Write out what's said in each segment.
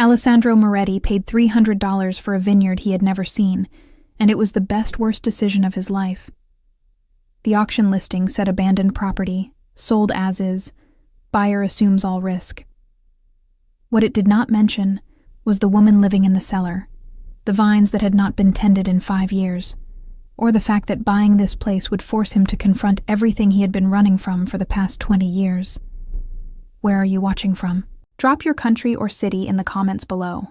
Alessandro Moretti paid $300 for a vineyard he had never seen, and it was the best-worst decision of his life. The auction listing said abandoned property, sold as is, buyer assumes all risk. What it did not mention was the woman living in the cellar, the vines that had not been tended in 5 years, or the fact that buying this place would force him to confront everything he had been running from for the past 20 years. Where are you watching from? Drop your country or city in the comments below.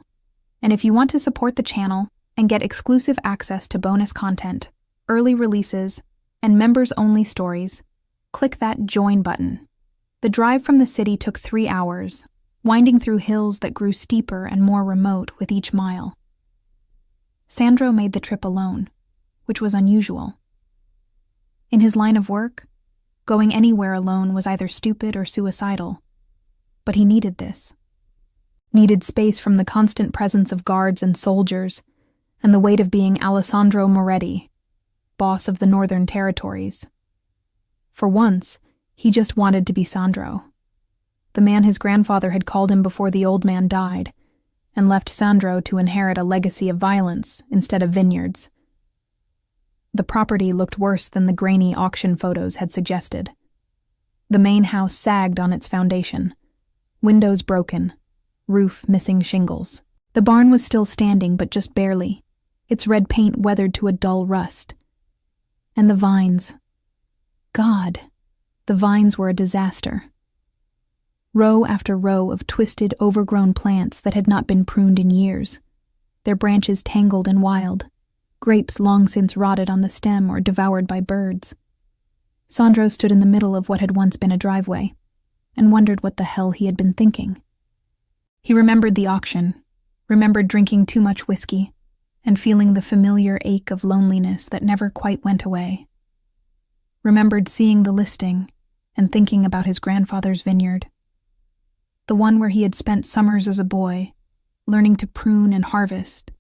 And if you want to support the channel and get exclusive access to bonus content, early releases, and members-only stories, click that join button. The drive from the city took 3 hours, winding through hills that grew steeper and more remote with each mile. Sandro made the trip alone, which was unusual. In his line of work, going anywhere alone was either stupid or suicidal. But he needed this. Needed space from the constant presence of guards and soldiers, and the weight of being Alessandro Moretti, boss of the Northern Territories. For once, he just wanted to be Sandro, the man his grandfather had called him before the old man died, and left Sandro to inherit a legacy of violence instead of vineyards. The property looked worse than the grainy auction photos had suggested. The main house sagged on its foundation, windows broken, roof missing shingles. The barn was still standing, but just barely, its red paint weathered to a dull rust. And the vines. God, the vines were a disaster. Row after row of twisted, overgrown plants that had not been pruned in years, their branches tangled and wild, grapes long since rotted on the stem or devoured by birds. Sandro stood in the middle of what had once been a driveway, and wondered what the hell he had been thinking. He remembered the auction, remembered drinking too much whiskey, and feeling the familiar ache of loneliness that never quite went away. Remembered seeing the listing and thinking about his grandfather's vineyard, the one where he had spent summers as a boy, learning to prune and harvest,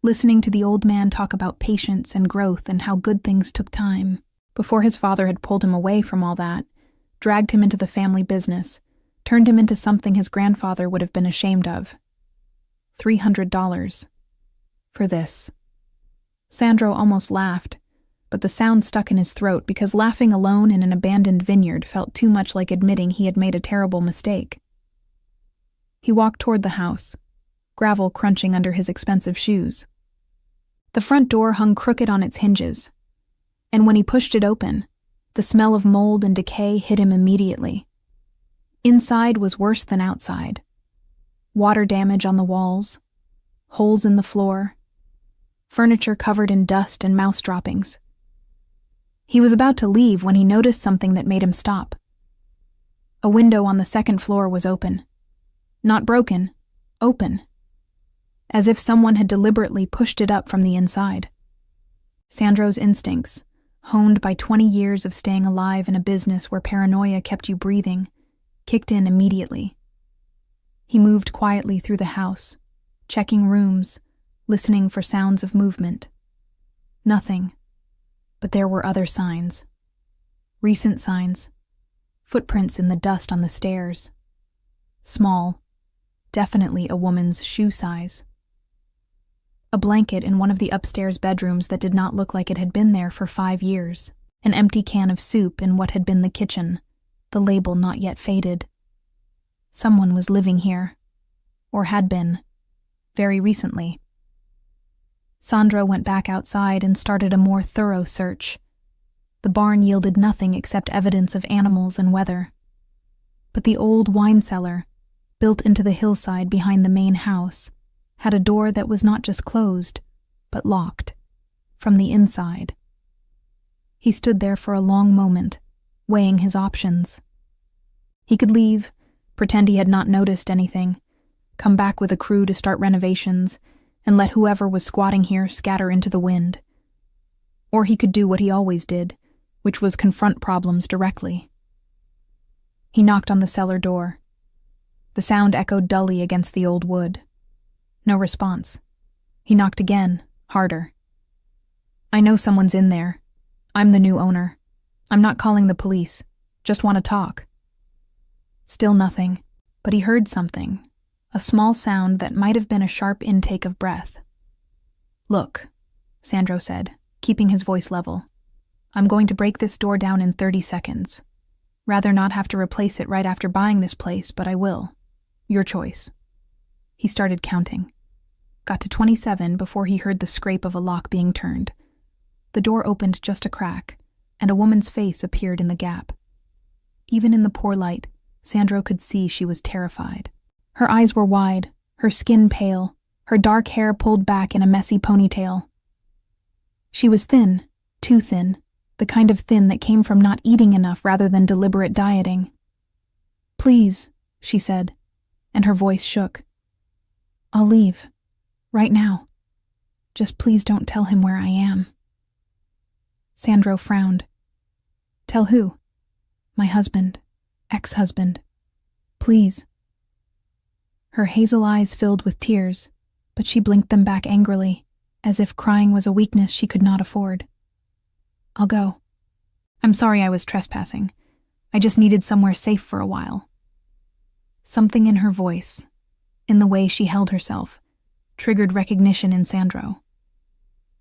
listening to the old man talk about patience and growth and how good things took time, before his father had pulled him away from all that, dragged him into the family business, turned him into something his grandfather would have been ashamed of. $300. For this. Sandro almost laughed, but the sound stuck in his throat because laughing alone in an abandoned vineyard felt too much like admitting he had made a terrible mistake. He walked toward the house, gravel crunching under his expensive shoes. The front door hung crooked on its hinges, and when he pushed it open, the smell of mold and decay hit him immediately. Inside was worse than outside. Water damage on the walls, holes in the floor, furniture covered in dust and mouse droppings. He was about to leave when he noticed something that made him stop. A window on the second floor was open. Not broken, open. As if someone had deliberately pushed it up from the inside. Sandro's instincts, honed by 20 years of staying alive in a business where paranoia kept you breathing, kicked in immediately. He moved quietly through the house, checking rooms, listening for sounds of movement. Nothing, but there were other signs. Recent signs. Footprints in the dust on the stairs. Small, definitely a woman's shoe size. A blanket in one of the upstairs bedrooms that did not look like it had been there for 5 years. An empty can of soup in what had been the kitchen, the label not yet faded. Someone was living here, or had been, very recently. Sandro went back outside and started a more thorough search. The barn yielded nothing except evidence of animals and weather. But the old wine cellar, built into the hillside behind the main house, had a door that was not just closed, but locked, from the inside. He stood there for a long moment, weighing his options. He could leave, pretend he had not noticed anything, come back with a crew to start renovations, and let whoever was squatting here scatter into the wind. Or he could do what he always did, which was confront problems directly. He knocked on the cellar door. The sound echoed dully against the old wood. No response. He knocked again, harder. "I know someone's in there. I'm the new owner. I'm not calling the police. Just want to talk." Still nothing, but he heard something. a small sound that might have been a sharp intake of breath. "Look," Sandro said, keeping his voice level. "I'm going to break this door down in 30 seconds. Rather not have to replace it right after buying this place, but I will. Your choice." He started counting. Got to 27 before he heard the scrape of a lock being turned. The door opened just a crack, and a woman's face appeared in the gap. Even in the poor light, Sandro could see she was terrified. Her eyes were wide, her skin pale, her dark hair pulled back in a messy ponytail. She was thin, too thin, the kind of thin that came from not eating enough rather than deliberate dieting. "Please," she said, and her voice shook. "I'll leave. Right now. Just please don't tell him where I am." Sandro frowned. "Tell who?" "My husband. Ex-husband. Please." Her hazel eyes filled with tears, but she blinked them back angrily, as if crying was a weakness she could not afford. "I'll go. I'm sorry I was trespassing. I just needed somewhere safe for a while." Something in her voice, in the way she held herself, triggered recognition in Sandro.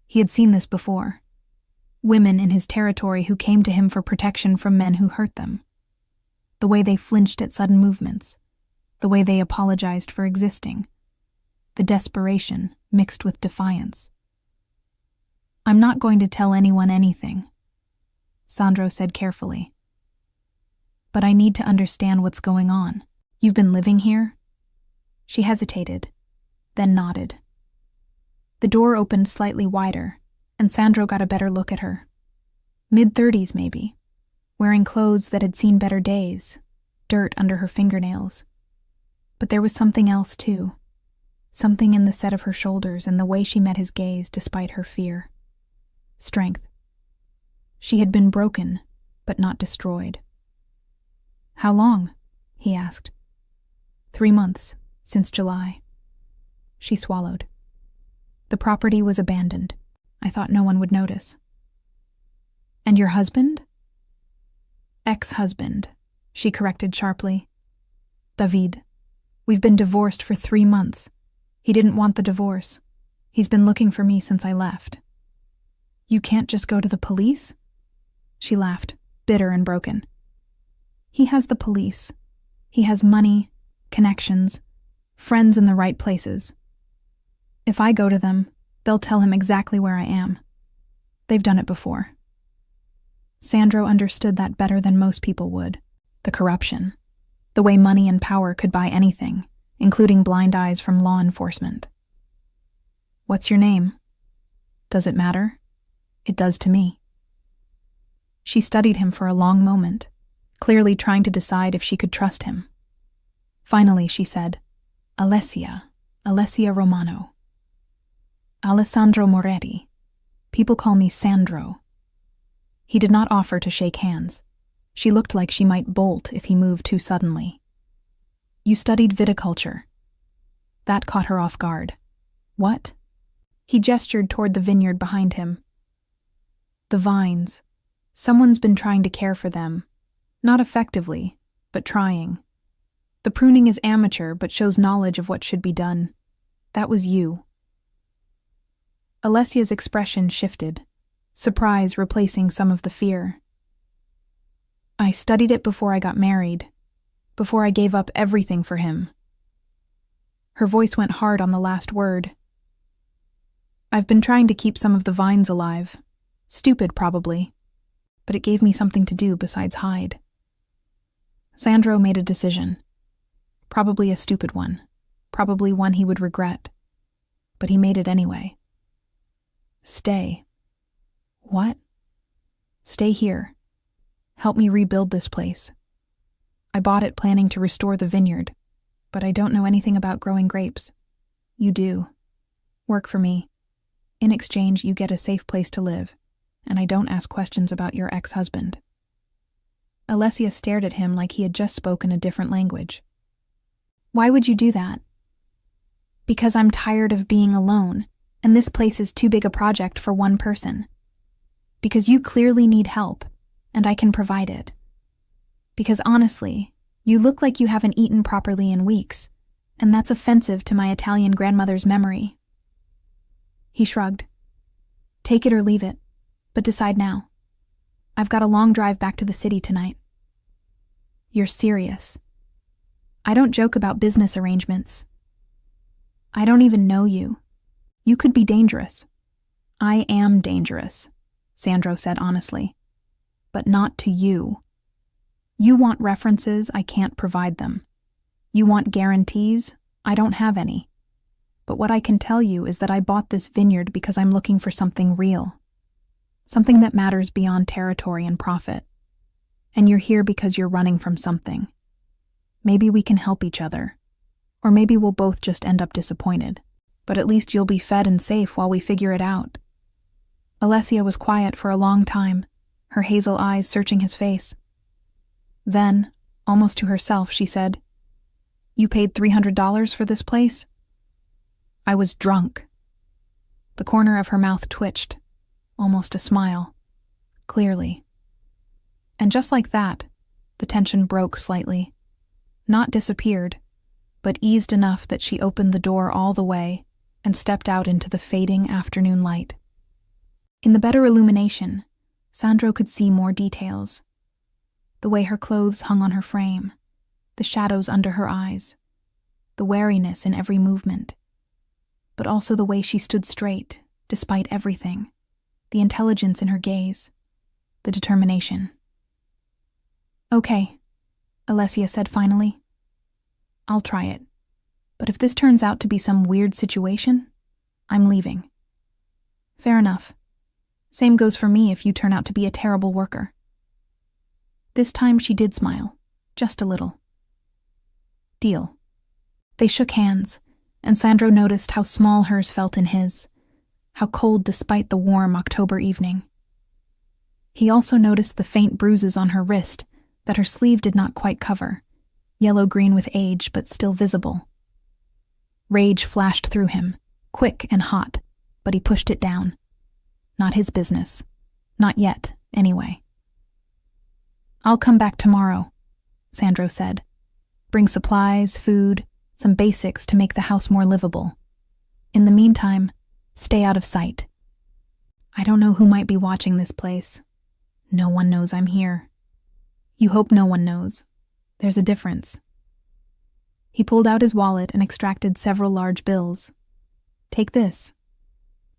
He had seen this before. Women in his territory who came to him for protection from men who hurt them. The way they flinched at sudden movements. The way they apologized for existing. The desperation mixed with defiance. "I'm not going to tell anyone anything," Sandro said carefully. "But I need to understand what's going on. You've been living here?" She hesitated, then nodded. The door opened slightly wider, and Sandro got a better look at her. Mid-30s maybe, wearing clothes that had seen better days, dirt under her fingernails. But there was something else too, something in the set of her shoulders and the way she met his gaze despite her fear. Strength. She had been broken, but not destroyed. "How long?" he asked. 3 months, since July. She swallowed. "The property was abandoned. I thought no one would notice." "And your husband?" "Ex-husband," she corrected sharply. "David. We've been divorced for 3 months. He didn't want the divorce. He's been looking for me since I left." "You can't just go to the police?" She laughed, bitter and broken. "He has the police. He has money, connections, friends in the right places. If I go to them, they'll tell him exactly where I am. They've done it before." Sandro understood that better than most people would. The corruption. The way money and power could buy anything, including blind eyes from law enforcement. "What's your name?" "Does it matter?" "It does to me." She studied him for a long moment, clearly trying to decide if she could trust him. Finally, she said, Alessia Romano." "Alessandro Moretti. People call me Sandro." He did not offer to shake hands. She looked like she might bolt if he moved too suddenly. "You studied viticulture." That caught her off guard. "What?" He gestured toward the vineyard behind him. "The vines. Someone's been trying to care for them. Not effectively, but trying. The pruning is amateur, but shows knowledge of what should be done. That was you." Alessia's expression shifted, surprise replacing some of the fear. "I studied it before I got married, before I gave up everything for him." Her voice went hard on the last word. "I've been trying to keep some of the vines alive. Stupid, probably. But it gave me something to do besides hide." Sandro made a decision. Probably a stupid one. Probably one he would regret. But he made it anyway. "Stay." "What?" "Stay here. Help me rebuild this place. I bought it planning to restore the vineyard, but I don't know anything about growing grapes. You do. Work for me. In exchange, you get a safe place to live, and I don't ask questions about your ex-husband." Alessia stared at him like he had just spoken a different language. "Why would you do that?" "Because I'm tired of being alone, and this place is too big a project for one person. Because you clearly need help, and I can provide it. Because honestly, you look like you haven't eaten properly in weeks, and that's offensive to my Italian grandmother's memory." He shrugged. "Take it or leave it, but decide now. I've got a long drive back to the city tonight." "You're serious?" "I don't joke about business arrangements." "I don't even know you. You could be dangerous." "I am dangerous," Sandro said honestly. "But not to you. You want references, I can't provide them. You want guarantees, I don't have any. But what I can tell you is that I bought this vineyard because I'm looking for something real. Something that matters beyond territory and profit. And you're here because you're running from something. Maybe we can help each other. Or maybe we'll both just end up disappointed. But at least you'll be fed and safe while we figure it out." Alessia was quiet for a long time, her hazel eyes searching his face. Then, almost to herself, she said, "You paid $300 for this place?" "I was drunk." The corner of her mouth twitched, almost a smile, clearly. And just like that, the tension broke slightly. Not disappeared, but eased enough that she opened the door all the way and stepped out into the fading afternoon light. In the better illumination, Sandro could see more details. The way her clothes hung on her frame, the shadows under her eyes, the wariness in every movement, but also the way she stood straight, despite everything, the intelligence in her gaze, the determination. "Okay," Alessia said finally. "I'll try it. But if this turns out to be some weird situation, I'm leaving." "Fair enough. Same goes for me if you turn out to be a terrible worker." This time she did smile, just a little. "Deal." They shook hands, and Sandro noticed how small hers felt in his, how cold despite the warm October evening. He also noticed the faint bruises on her wrist that her sleeve did not quite cover, yellow-green with age but still visible. Rage flashed through him, quick and hot, but he pushed it down. Not his business. Not yet, anyway. "I'll come back tomorrow," Sandro said. "Bring supplies, food, some basics to make the house more livable. In the meantime, stay out of sight. I don't know who might be watching this place. No one knows I'm here. You hope no one knows. There's a difference." He pulled out his wallet and extracted several large bills. "Take this.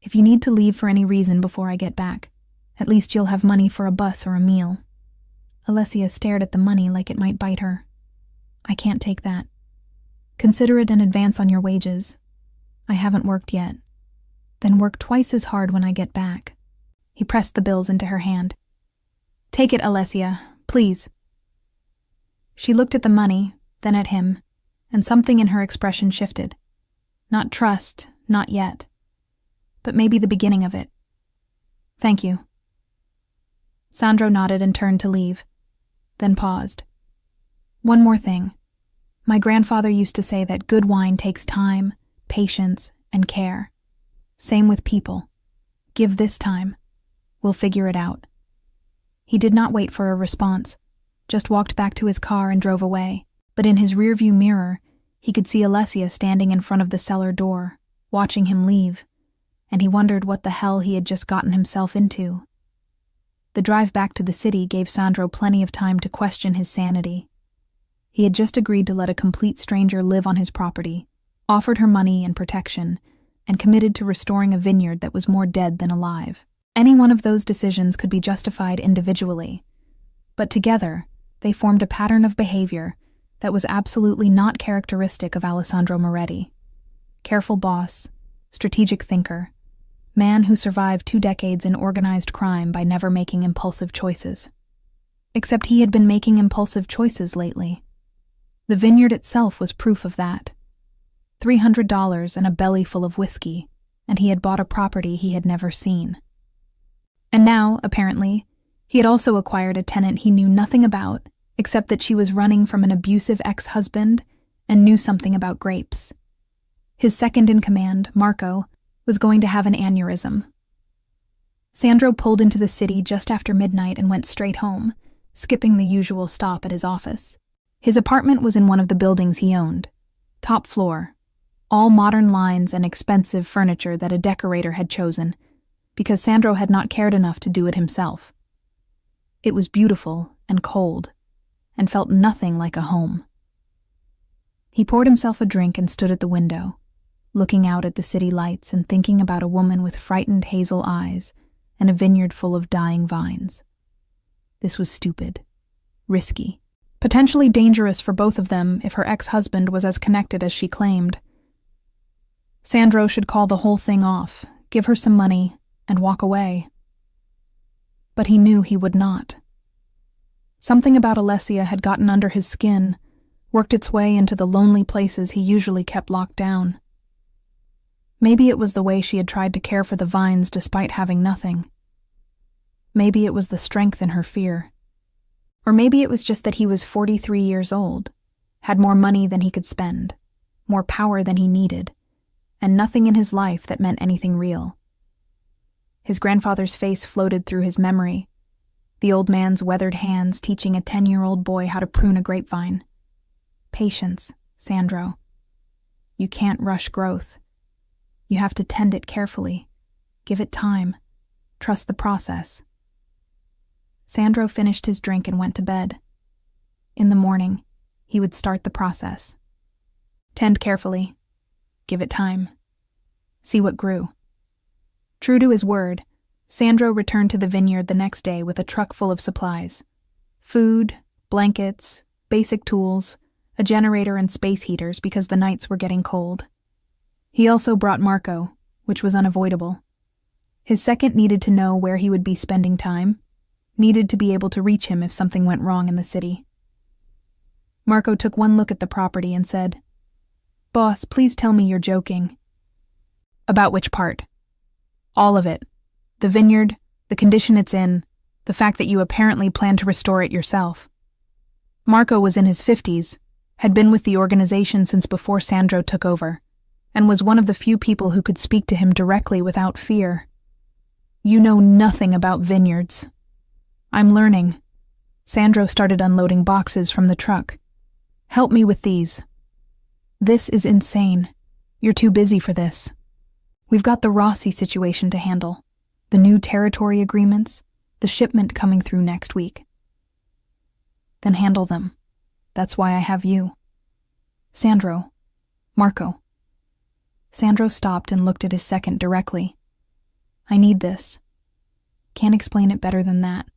If you need to leave for any reason before I get back, at least you'll have money for a bus or a meal." Alessia stared at the money like it might bite her. "I can't take that. Consider it an advance on your wages. I haven't worked yet. Then work twice as hard when I get back." He pressed the bills into her hand. "Take it, Alessia, please." She looked at the money, then at him, and something in her expression shifted. Not trust, not yet, but maybe the beginning of it. "Thank you." Sandro nodded and turned to leave, then paused. "One more thing. My grandfather used to say that good wine takes time, patience, and care. Same with people. Give this time. We'll figure it out." He did not wait for a response, just walked back to his car and drove away, but in his rearview mirror, he could see Alessia standing in front of the cellar door, watching him leave, and he wondered what the hell he had just gotten himself into. The drive back to the city gave Sandro plenty of time to question his sanity. He had just agreed to let a complete stranger live on his property, offered her money and protection, and committed to restoring a vineyard that was more dead than alive. Any one of those decisions could be justified individually, but together they formed a pattern of behavior that was absolutely not characteristic of Alessandro Moretti. Careful boss, strategic thinker, man who survived 2 decades in organized crime by never making impulsive choices. Except he had been making impulsive choices lately. The vineyard itself was proof of that. $300 and a belly full of whiskey, and he had bought a property he had never seen. And now, apparently, he had also acquired a tenant he knew nothing about, except that she was running from an abusive ex-husband and knew something about grapes. His second-in-command, Marco, was going to have an aneurysm. Sandro pulled into the city just after midnight and went straight home, skipping the usual stop at his office. His apartment was in one of the buildings he owned, Top floor. All modern lines and expensive furniture that a decorator had chosen, because Sandro had not cared enough to do it himself. It was beautiful and cold, and felt nothing like a home. He poured himself a drink and stood at the window, looking out at the city lights and thinking about a woman with frightened hazel eyes and a vineyard full of dying vines. This was stupid, risky, potentially dangerous for both of them if her ex-husband was as connected as she claimed. Sandro should call the whole thing off, give her some money, and walk away. But he knew he would not. Something about Alessia had gotten under his skin, worked its way into the lonely places he usually kept locked down. Maybe it was the way she had tried to care for the vines despite having nothing. Maybe it was the strength in her fear. Or maybe it was just that he was 43 years old, had more money than he could spend, more power than he needed, and nothing in his life that meant anything real. His grandfather's face floated through his memory, the old man's weathered hands teaching a 10-year-old boy how to prune a grapevine. Patience, Sandro. You can't rush growth. You have to tend it carefully. Give it time. Trust the process. Sandro finished his drink and went to bed. In the morning, he would start the process. Tend carefully. Give it time. See what grew. True to his word, Sandro returned to the vineyard the next day with a truck full of supplies. Food, blankets, basic tools, a generator and space heaters because the nights were getting cold. He also brought Marco, which was unavoidable. His second needed to know where he would be spending time, needed to be able to reach him if something went wrong in the city. Marco took one look at the property and said, "Boss, please tell me you're joking." "About which part?" "All of it. The vineyard, the condition it's in, the fact that you apparently plan to restore it yourself." Marco was in his 50s, had been with the organization since before Sandro took over, and was one of the few people who could speak to him directly without fear. "You know nothing about vineyards." "I'm learning." Sandro started unloading boxes from the truck. "Help me with these." "This is insane. You're too busy for this. We've got the Rossi situation to handle, the new territory agreements, the shipment coming through next week." "Then handle them. That's why I have you." "Sandro. Marco." Sandro stopped and looked at his second directly. "I need this. Can't explain it better than that.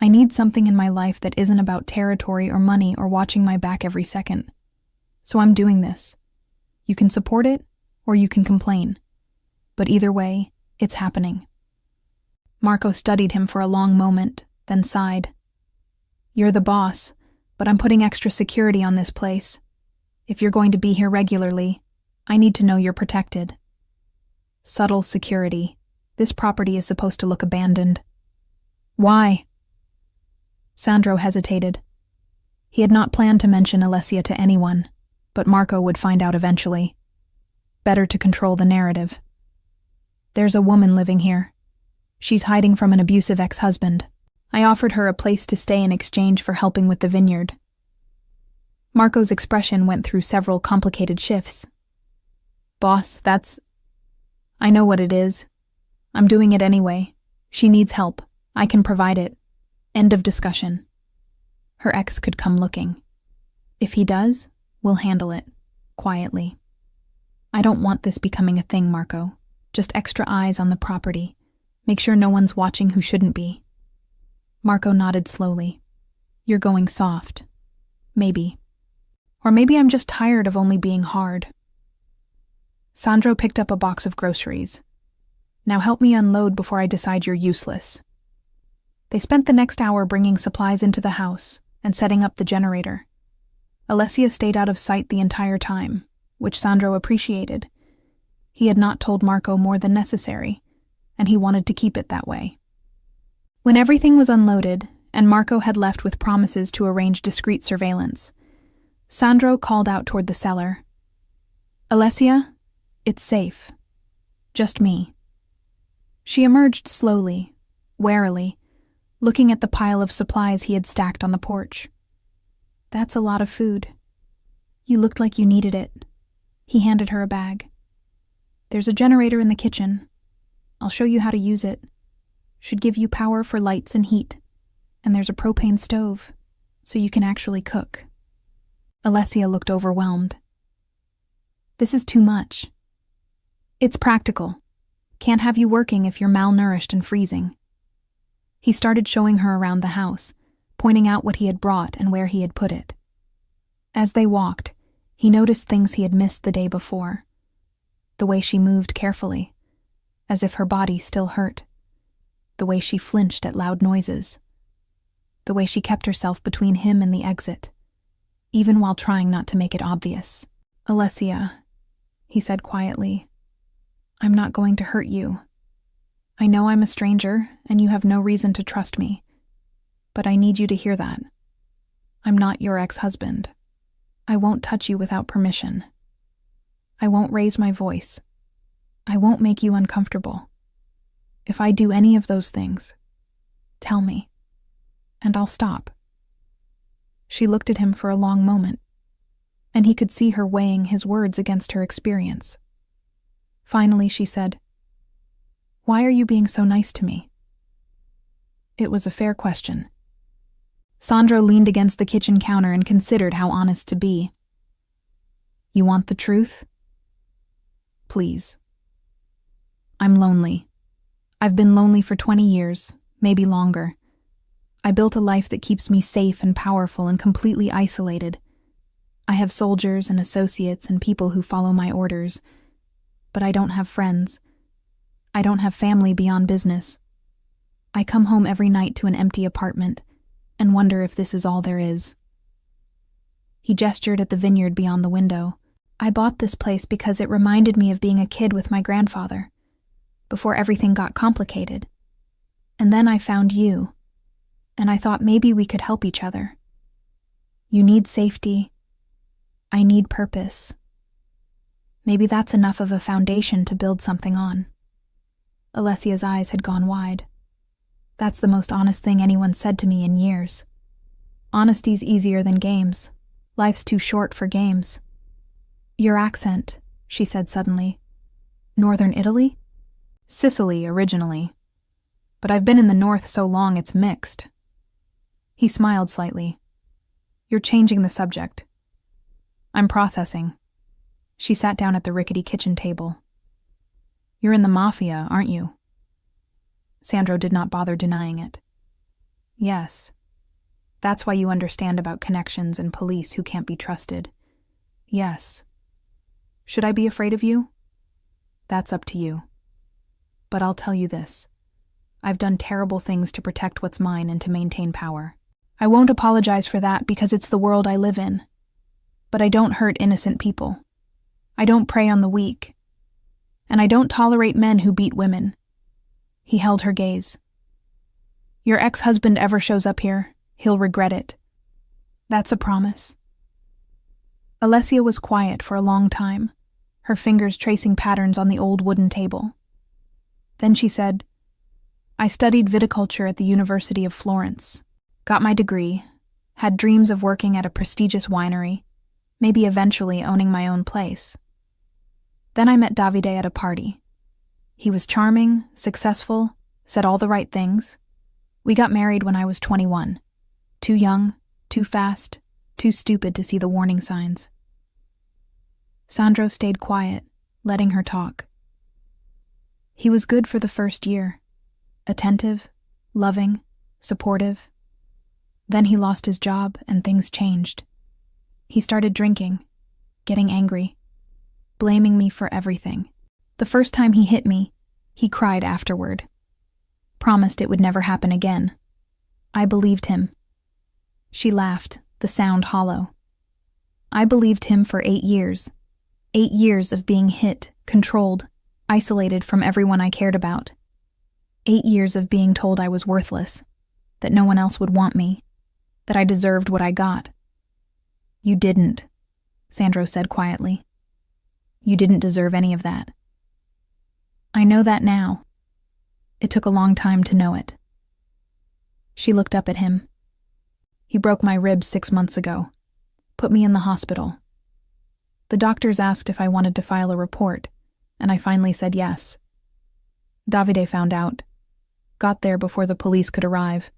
I need something in my life that isn't about territory or money or watching my back every second. So I'm doing this. You can support it, or you can complain. But either way, it's happening." Marco studied him for a long moment, then sighed. "You're the boss, but I'm putting extra security on this place. If you're going to be here regularly, I need to know you're protected." "Subtle security. This property is supposed to look abandoned." "Why?" Sandro hesitated. He had not planned to mention Alessia to anyone, but Marco would find out eventually. Better to control the narrative. "There's a woman living here. She's hiding from an abusive ex-husband. I offered her a place to stay in exchange for helping with the vineyard." Marco's expression went through several complicated shifts. "Boss, I know what it is. I'm doing it anyway. She needs help. I can provide it. End of discussion." Her ex could come looking. "If he does, we'll handle it. Quietly. I don't want this becoming a thing, Marco. Just extra eyes on the property. Make sure no one's watching who shouldn't be." Marco nodded slowly. "You're going soft. Maybe. Or maybe I'm just tired of only being hard." Sandro picked up a box of groceries. "Now help me unload before I decide you're useless." They spent the next hour bringing supplies into the house and setting up the generator. Alessia stayed out of sight the entire time, which Sandro appreciated. He had not told Marco more than necessary, and he wanted to keep it that way. When everything was unloaded, and Marco had left with promises to arrange discreet surveillance, Sandro called out toward the cellar. "Alessia, it's safe. Just me." She emerged slowly, warily, looking at the pile of supplies he had stacked on the porch. "That's a lot of food." You looked like you needed it. He handed her a bag. There's a generator in the kitchen. I'll show you how to use it. Should give you power for lights and heat. And there's a propane stove, so you can actually cook. Alessia looked overwhelmed. This is too much. It's practical. Can't have you working if you're malnourished and freezing. He started showing her around the house, pointing out what he had brought and where he had put it. As they walked, he noticed things he had missed the day before. The way she moved carefully, as if her body still hurt. The way she flinched at loud noises. The way she kept herself between him and the exit, even while trying not to make it obvious. Alessia, he said quietly, I'm not going to hurt you. I know I'm a stranger, and you have no reason to trust me, but I need you to hear that. I'm not your ex-husband. I won't touch you without permission. I won't raise my voice. I won't make you uncomfortable. If I do any of those things, tell me, and I'll stop. She looked at him for a long moment, and he could see her weighing his words against her experience. Finally, she said, Why are you being so nice to me? It was a fair question. Sandro leaned against the kitchen counter and considered how honest to be. You want the truth? Please. I'm lonely. I've been lonely for 20 years, maybe longer. I built a life that keeps me safe and powerful and completely isolated. I have soldiers and associates and people who follow my orders, but I don't have friends. I don't have family beyond business. I come home every night to an empty apartment and wonder if this is all there is. He gestured at the vineyard beyond the window. I bought this place because it reminded me of being a kid with my grandfather, before everything got complicated. And then I found you, and I thought maybe we could help each other. You need safety. I need purpose. Maybe that's enough of a foundation to build something on. Alessia's eyes had gone wide. That's the most honest thing anyone said to me in years. Honesty's easier than games. Life's too short for games. Your accent, she said suddenly. Northern Italy? Sicily, originally. But I've been in the north so long it's mixed. He smiled slightly. You're changing the subject. I'm processing. She sat down at the rickety kitchen table. You're in the Mafia, aren't you? Sandro did not bother denying it. Yes. That's why you understand about connections and police who can't be trusted. Yes. Should I be afraid of you? That's up to you. But I'll tell you this. I've done terrible things to protect what's mine and to maintain power. I won't apologize for that because it's the world I live in. But I don't hurt innocent people. I don't prey on the weak. And I don't tolerate men who beat women. He held her gaze. Your ex-husband ever shows up here, he'll regret it. That's a promise. Alessia was quiet for a long time, her fingers tracing patterns on the old wooden table. Then she said, I studied viticulture at the University of Florence, got my degree, had dreams of working at a prestigious winery, maybe eventually owning my own place. Then I met Davide at a party. He was charming, successful, said all the right things. We got married when I was 21. Too young, too fast, too stupid to see the warning signs. Sandro stayed quiet, letting her talk. He was good for the first year. Attentive, loving, supportive. Then he lost his job and things changed. He started drinking, getting angry, blaming me for everything. The first time he hit me, he cried afterward. Promised it would never happen again. I believed him. She laughed, the sound hollow. I believed him for 8 years. 8 years of being hit, controlled, isolated from everyone I cared about. 8 years of being told I was worthless, that no one else would want me, that I deserved what I got. You didn't, Sandro said quietly. You didn't deserve any of that. I know that now. It took a long time to know it. She looked up at him. He broke my ribs 6 months ago, put me in the hospital. The doctors asked if I wanted to file a report, and I finally said yes. Davide found out, got there before the police could arrive,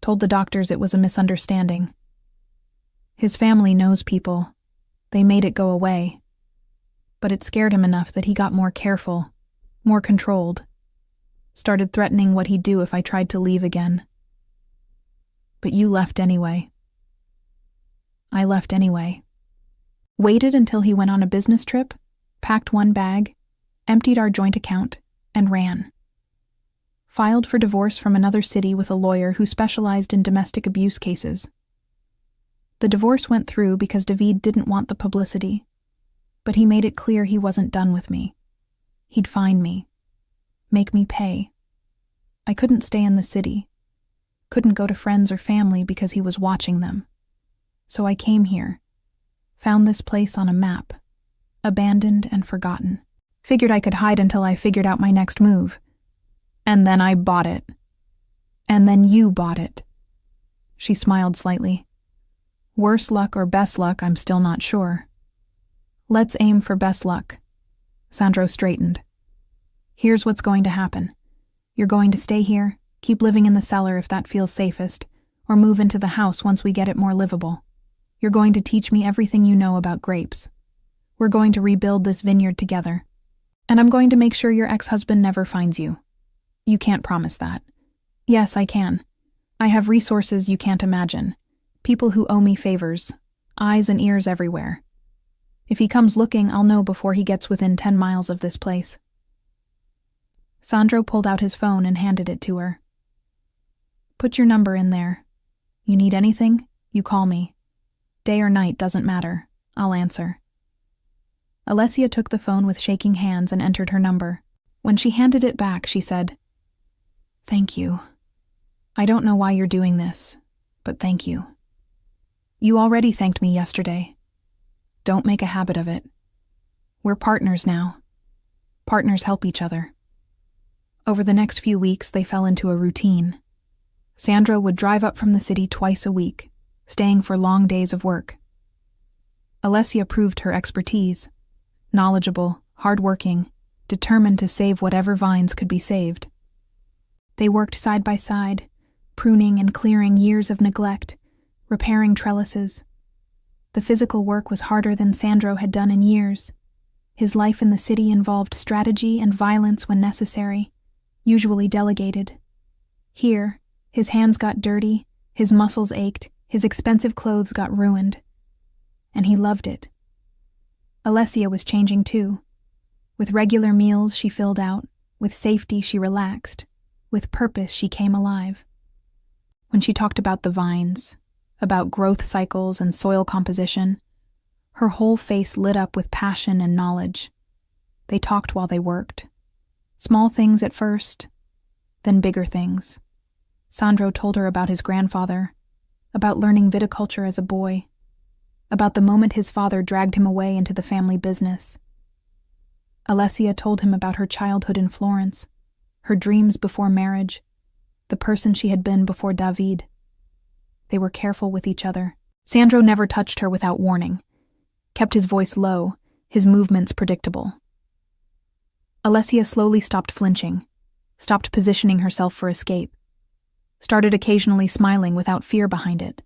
told the doctors it was a misunderstanding. His family knows people. They made it go away. But it scared him enough that he got more careful, more controlled, started threatening what he'd do if I tried to leave again. But you left anyway. I left anyway. Waited until he went on a business trip, packed one bag, emptied our joint account, and ran. Filed for divorce from another city with a lawyer who specialized in domestic abuse cases. The divorce went through because David didn't want the publicity, but he made it clear he wasn't done with me. He'd fine me, make me pay. I couldn't stay in the city, couldn't go to friends or family because he was watching them. So I came here, found this place on a map, abandoned and forgotten. Figured I could hide until I figured out my next move. And then I bought it. And then you bought it. She smiled slightly. Worse luck or best luck, I'm still not sure. Let's aim for best luck. Sandro straightened. Here's what's going to happen. You're going to stay here, keep living in the cellar if that feels safest, or move into the house once we get it more livable. You're going to teach me everything you know about grapes. We're going to rebuild this vineyard together. And I'm going to make sure your ex-husband never finds you. You can't promise that. Yes, I can. I have resources you can't imagine. People who owe me favors. Eyes and ears everywhere. If he comes looking, I'll know before he gets within 10 miles of this place. Sandro pulled out his phone and handed it to her. Put your number in there. You need anything? You call me. Day or night doesn't matter. I'll answer. Alessia took the phone with shaking hands and entered her number. When she handed it back, she said, "Thank you. I don't know why you're doing this, but thank you. You already thanked me yesterday. Don't make a habit of it. We're partners now. Partners help each other." Over the next few weeks, they fell into a routine. Sandro would drive up from the city twice a week, staying for long days of work. Alessia proved her expertise. Knowledgeable, hardworking, determined to save whatever vines could be saved. They worked side by side, pruning and clearing years of neglect, repairing trellises. The physical work was harder than Sandro had done in years. His life in the city involved strategy and violence when necessary, usually delegated. Here, his hands got dirty, his muscles ached, his expensive clothes got ruined. And he loved it. Alessia was changing too. With regular meals she filled out, with safety she relaxed, with purpose she came alive. When she talked about the vines, about growth cycles and soil composition, her whole face lit up with passion and knowledge. They talked while they worked. Small things at first, then bigger things. Sandro told her about his grandfather, about learning viticulture as a boy, about the moment his father dragged him away into the family business. Alessia told him about her childhood in Florence, her dreams before marriage, the person she had been before David. They were careful with each other. Sandro never touched her without warning, kept his voice low, his movements predictable. Alessia slowly stopped flinching, stopped positioning herself for escape, started occasionally smiling without fear behind it.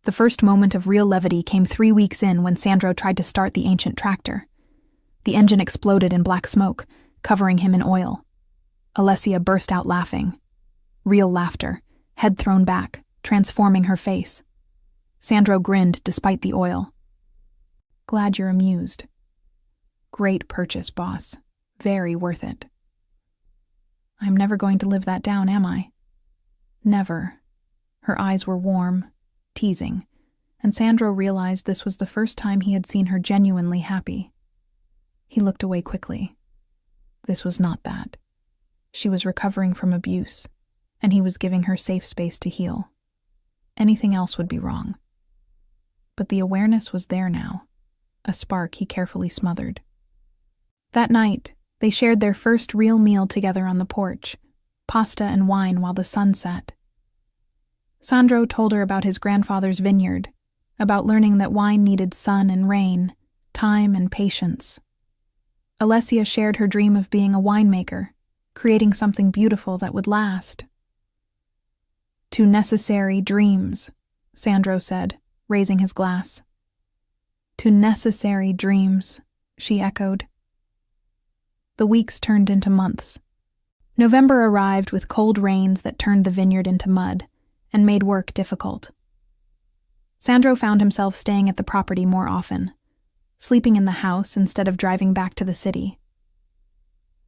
The first moment of real levity came 3 weeks in when Sandro tried to start the ancient tractor. The engine exploded in black smoke, covering him in oil. Alessia burst out laughing. Real laughter, head thrown back, transforming her face. Sandro grinned despite the oil. "Glad you're amused. Great purchase, boss. Very worth it." "I'm never going to live that down, am I?" "Never." Her eyes were warm, teasing, and Sandro realized this was the first time he had seen her genuinely happy. He looked away quickly. This was not that. She was recovering from abuse, and he was giving her safe space to heal. Anything else would be wrong. But the awareness was there now, a spark he carefully smothered. That night, they shared their first real meal together on the porch, pasta and wine while the sun set. Sandro told her about his grandfather's vineyard, about learning that wine needed sun and rain, time and patience. Alessia shared her dream of being a winemaker, creating something beautiful that would last. "To necessary dreams," Sandro said, raising his glass. "To necessary dreams," she echoed. The weeks turned into months. November arrived with cold rains that turned the vineyard into mud and made work difficult. Sandro found himself staying at the property more often, sleeping in the house instead of driving back to the city.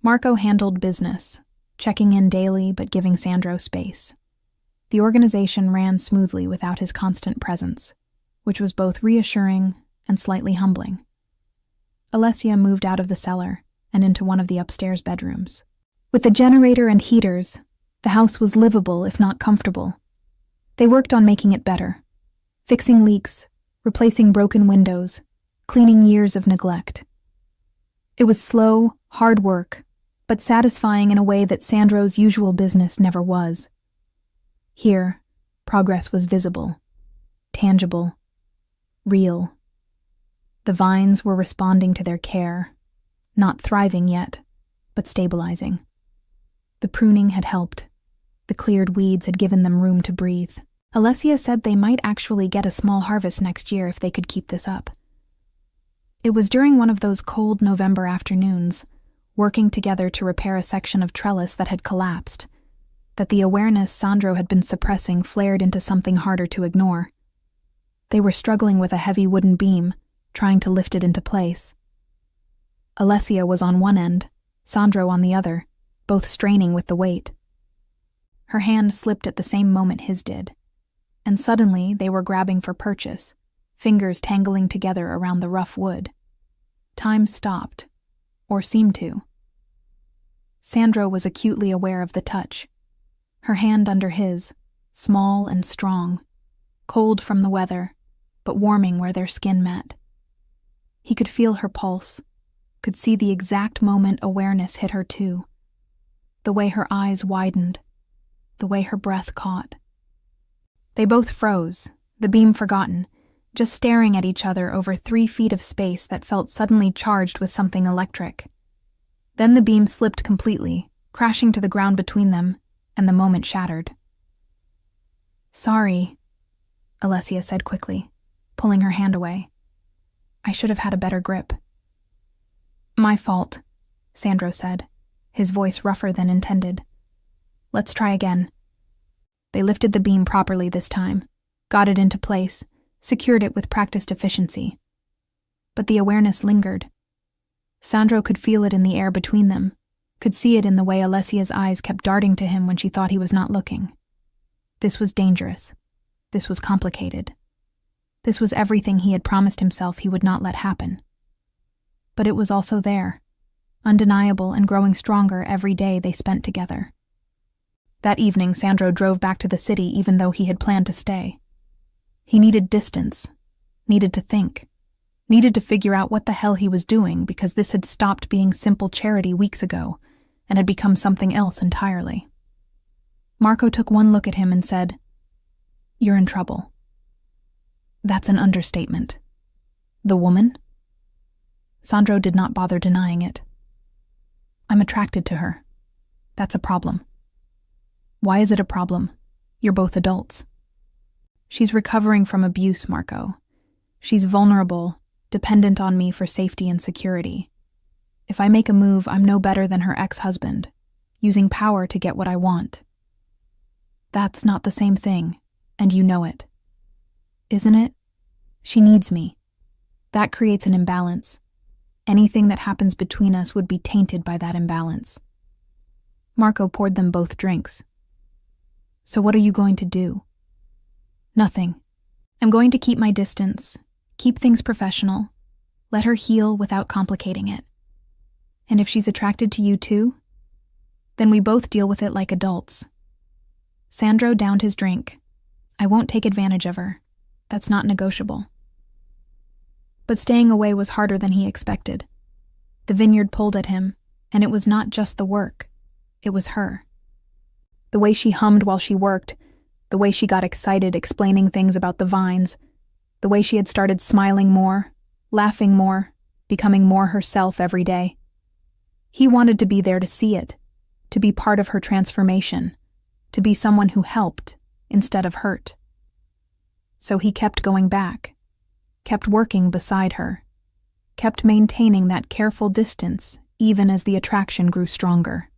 Marco handled business, checking in daily but giving Sandro space. The organization ran smoothly without his constant presence, which was both reassuring and slightly humbling. Alessia moved out of the cellar and into one of the upstairs bedrooms. With the generator and heaters, the house was livable if not comfortable. They worked on making it better, fixing leaks, replacing broken windows, cleaning years of neglect. It was slow, hard work, but satisfying in a way that Sandro's usual business never was. Here, progress was visible, tangible, real. The vines were responding to their care, not thriving yet, but stabilizing. The pruning had helped. The cleared weeds had given them room to breathe. Alessia said they might actually get a small harvest next year if they could keep this up. It was during one of those cold November afternoons, working together to repair a section of trellis that had collapsed, that the awareness Sandro had been suppressing flared into something harder to ignore. They were struggling with a heavy wooden beam, trying to lift it into place. Alessia was on one end, Sandro on the other, both straining with the weight. Her hand slipped at the same moment his did, and suddenly they were grabbing for purchase, fingers tangling together around the rough wood. Time stopped, or seemed to. Sandro was acutely aware of the touch. Her hand under his, small and strong, cold from the weather, but warming where their skin met. He could feel her pulse, could see the exact moment awareness hit her too. The way her eyes widened, the way her breath caught. They both froze, the beam forgotten, just staring at each other over 3 feet of space that felt suddenly charged with something electric. Then the beam slipped completely, crashing to the ground between them, and the moment shattered. "Sorry," Alessia said quickly, pulling her hand away. "I should have had a better grip." "My fault," Sandro said, his voice rougher than intended. "Let's try again." They lifted the beam properly this time, got it into place, secured it with practiced efficiency. But the awareness lingered. Sandro could feel it in the air between them, could see it in the way Alessia's eyes kept darting to him when she thought he was not looking. This was dangerous. This was complicated. This was everything he had promised himself he would not let happen. But it was also there, undeniable and growing stronger every day they spent together. That evening, Sandro drove back to the city even though he had planned to stay. He needed distance, needed to think, needed to figure out what the hell he was doing because this had stopped being simple charity weeks ago and had become something else entirely. Marco took one look at him and said, "You're in trouble." "That's an understatement." "The woman?" Sandro did not bother denying it. "I'm attracted to her. That's a problem." "Why is it a problem? You're both adults." "She's recovering from abuse, Marco. She's vulnerable, dependent on me for safety and security. If I make a move, I'm no better than her ex-husband, using power to get what I want." "That's not the same thing, and you know it." "Isn't it? She needs me. That creates an imbalance. Anything that happens between us would be tainted by that imbalance." Marco poured them both drinks. "So what are you going to do?" "Nothing. I'm going to keep my distance, keep things professional, let her heal without complicating it. And if she's attracted to you too, then we both deal with it like adults." Sandro downed his drink. "I won't take advantage of her. That's not negotiable." But staying away was harder than he expected. The vineyard pulled at him, and it was not just the work. It was her. The way she hummed while she worked, the way she got excited explaining things about the vines, the way she had started smiling more, laughing more, becoming more herself every day. He wanted to be there to see it, to be part of her transformation, to be someone who helped instead of hurt. So he kept going back, kept working beside her, kept maintaining that careful distance even as the attraction grew stronger.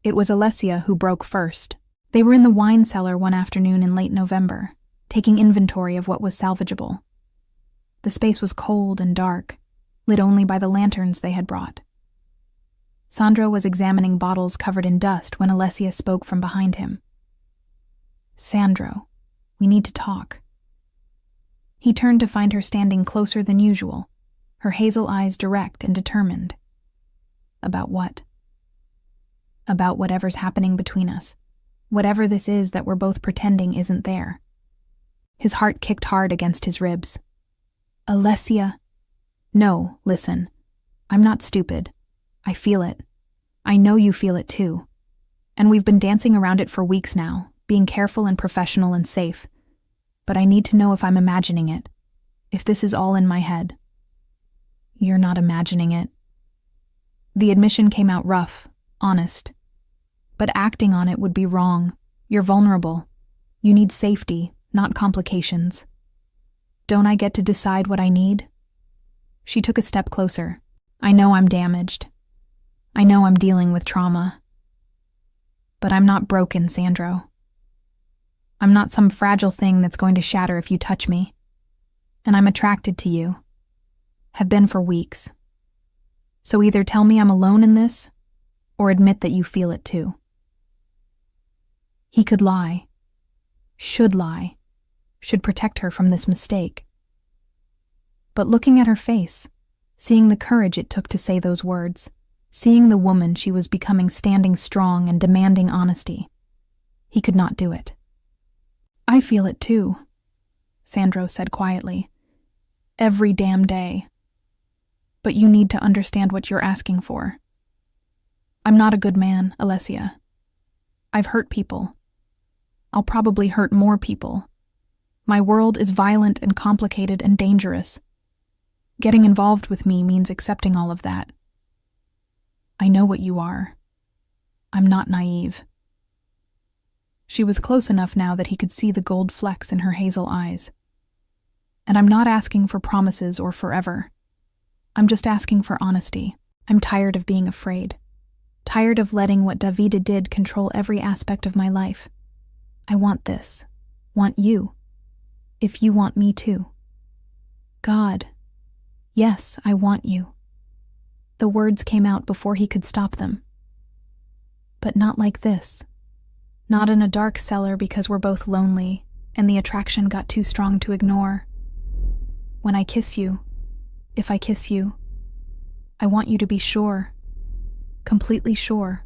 It was Alessia who broke first. They were in the wine cellar one afternoon in late November, taking inventory of what was salvageable. The space was cold and dark, lit only by the lanterns they had brought. Sandro was examining bottles covered in dust when Alessia spoke from behind him. "Sandro, we need to talk." He turned to find her standing closer than usual, her hazel eyes direct and determined. "About what?" "About whatever's happening between us. Whatever this is that we're both pretending isn't there." His heart kicked hard against his ribs. "Alessia." "No, listen. I'm not stupid. I feel it. I know you feel it too. And we've been dancing around it for weeks now, being careful and professional and safe. But I need to know if I'm imagining it, if this is all in my head." "You're not imagining it." The admission came out rough, honest. "But acting on it would be wrong. You're vulnerable. You need safety, not complications. Don't I get to decide what I need?" She took a step closer. "I know I'm damaged. I know I'm dealing with trauma. But I'm not broken, Sandro. I'm not some fragile thing that's going to shatter if you touch me. And I'm attracted to you. Have been for weeks. So either tell me I'm alone in this, or admit that you feel it too." He could lie. Should lie. Should protect her from this mistake. But looking at her face, seeing the courage it took to say those words, seeing the woman she was becoming standing strong and demanding honesty, he could not do it. "I feel it too," Sandro said quietly. "Every damn day. But you need to understand what you're asking for. I'm not a good man, Alessia. I've hurt people. I'll probably hurt more people. My world is violent and complicated and dangerous. Getting involved with me means accepting all of that. I know what you are. I'm not naive." She was close enough now that he could see the gold flecks in her hazel eyes. "And I'm not asking for promises or forever. I'm just asking for honesty. I'm tired of being afraid. Tired of letting what Davide did control every aspect of my life. I want this. Want you. If you want me too. God. Yes, I want you." The words came out before he could stop them. "But not like this. Not in a dark cellar because we're both lonely and the attraction got too strong to ignore. When I kiss you, if I kiss you, I want you to be sure. Completely sure.